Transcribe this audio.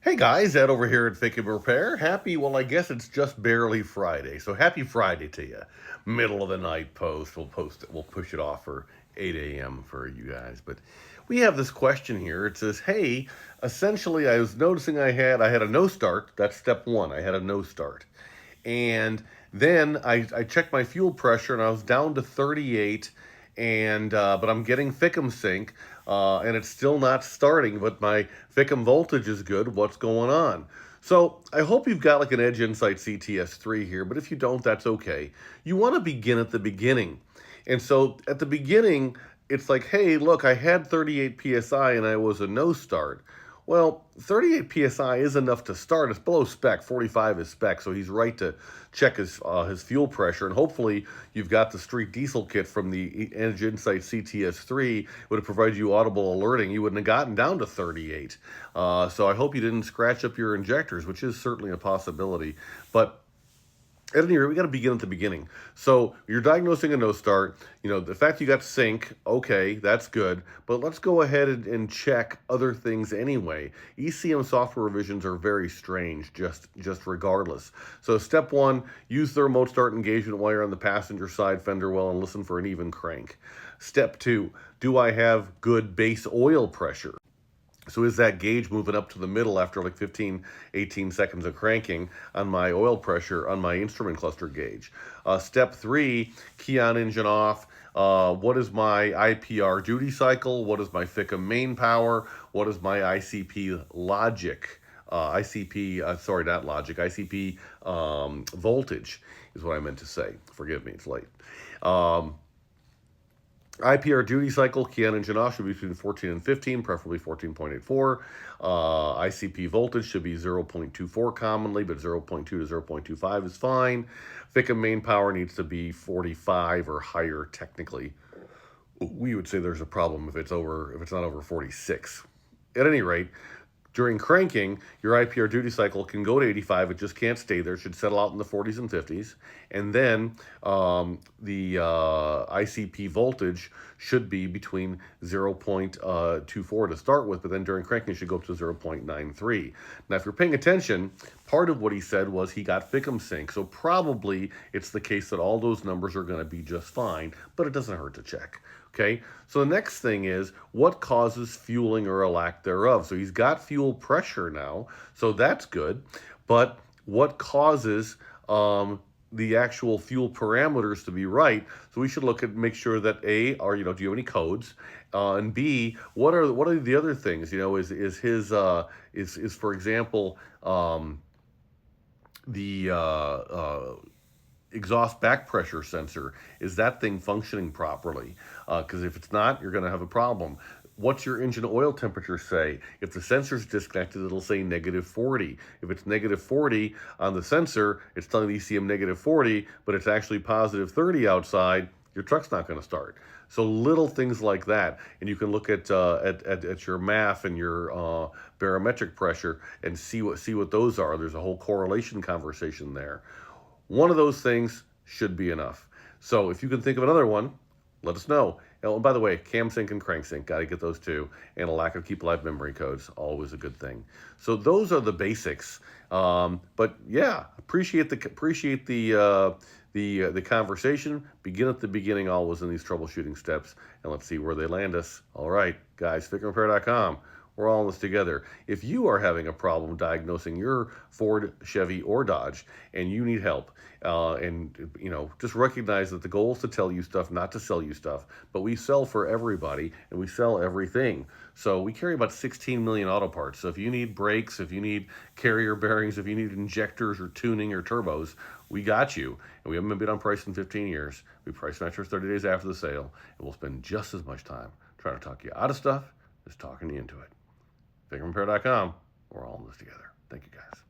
Hey guys, Ed over here at FICM Repair. I guess it's just barely Friday. So happy Friday to you. Middle of the night post. We'll push it off for 8 a.m. for you guys. But we have this question here. It says, hey, essentially I was noticing I had a no start. That's step one. I had a no start. And then I checked my fuel pressure and I was down to 38, but I'm getting FICM sync, and it's still not starting, but my FICM voltage is good. What's going on? So I hope you've got like an Edge Insight CTS3 here, but if you don't, that's okay. You want to begin at the beginning. And so at the beginning, it's like, hey, look, I had 38 PSI and I was a no start. Well, 38 PSI is enough to start. It's below spec. 45 is spec, so he's right to check his fuel pressure. And hopefully, you've got the street diesel kit from the Edge Insight CTS3. Would have provided you audible alerting. You wouldn't have gotten down to 38. So I hope you didn't scratch up your injectors, which is certainly a possibility. But at any rate, we got to begin at the beginning. So you're diagnosing a no start. You know, the fact you got sync, okay, that's good. But let's go ahead and check other things anyway. ECM software revisions are very strange, just regardless. So step one, use the remote start engagement while you're on the passenger side fender well and listen for an even crank. Step two, do I have good base oil pressure? So is that gauge moving up to the middle after like 15, 18 seconds of cranking on my oil pressure on my instrument cluster gauge? Step three, key on engine off. What is my IPR duty cycle? What is my FICM main power? What is my ICP logic? ICP voltage is what I meant to say. Forgive me, it's late. IPR duty cycle, key on engine off, should be between 14 and 15, preferably 14.84. ICP voltage should be 0.24 commonly, but 0.2 to 0.25 is fine. FICM main power needs to be 45 or higher technically. We would say there's a problem if it's not over 46. At any rate, during cranking, your IPR duty cycle can go to 85. It just can't stay there. It should settle out in the 40s and 50s. And then the ICP voltage should be between 0.24 to start with, but then during cranking, it should go up to 0.93. Now, if you're paying attention, part of what he said was he got FICM sync. So probably it's the case that all those numbers are going to be just fine, but it doesn't hurt to check. Okay, so the next thing is what causes fueling or a lack thereof. So he's got fuel pressure now, so that's good. But what causes the actual fuel parameters to be right? So we should make sure that A, do you have any codes? And B, what are the other things? You know, is for example the exhaust back pressure sensor, is that thing functioning properly? Because if it's not, you're going to have a problem. What's your engine oil temperature say? If the sensor's disconnected, it'll say -40. If it's -40 on the sensor, it's telling the ECM -40, but it's actually +30 outside, your truck's not going to start. So little things like that, and you can look at your MAF and your barometric pressure and see what those are. There's a whole correlation conversation there. One of those things should be enough. So if you can think of another one, let us know. And by the way, cam sync and crank sync, got to get those too. And a lack of keep alive memory codes, always a good thing. So those are the basics. But yeah, appreciate the conversation. Begin at the beginning, always in these troubleshooting steps, and let's see where they land us. All right, guys, FICMRepair.com. We're all in this together. If you are having a problem diagnosing your Ford, Chevy, or Dodge, and you need help, just recognize that the goal is to tell you stuff, not to sell you stuff. But we sell for everybody, and we sell everything. So we carry about 16 million auto parts. So if you need brakes, if you need carrier bearings, if you need injectors or tuning or turbos, we got you. And we haven't been bid on price in 15 years. We price match 30 days after the sale, and we'll spend just as much time trying to talk you out of stuff as talking you into it. FICMRepair.com. We're all in this together. Thank you, guys.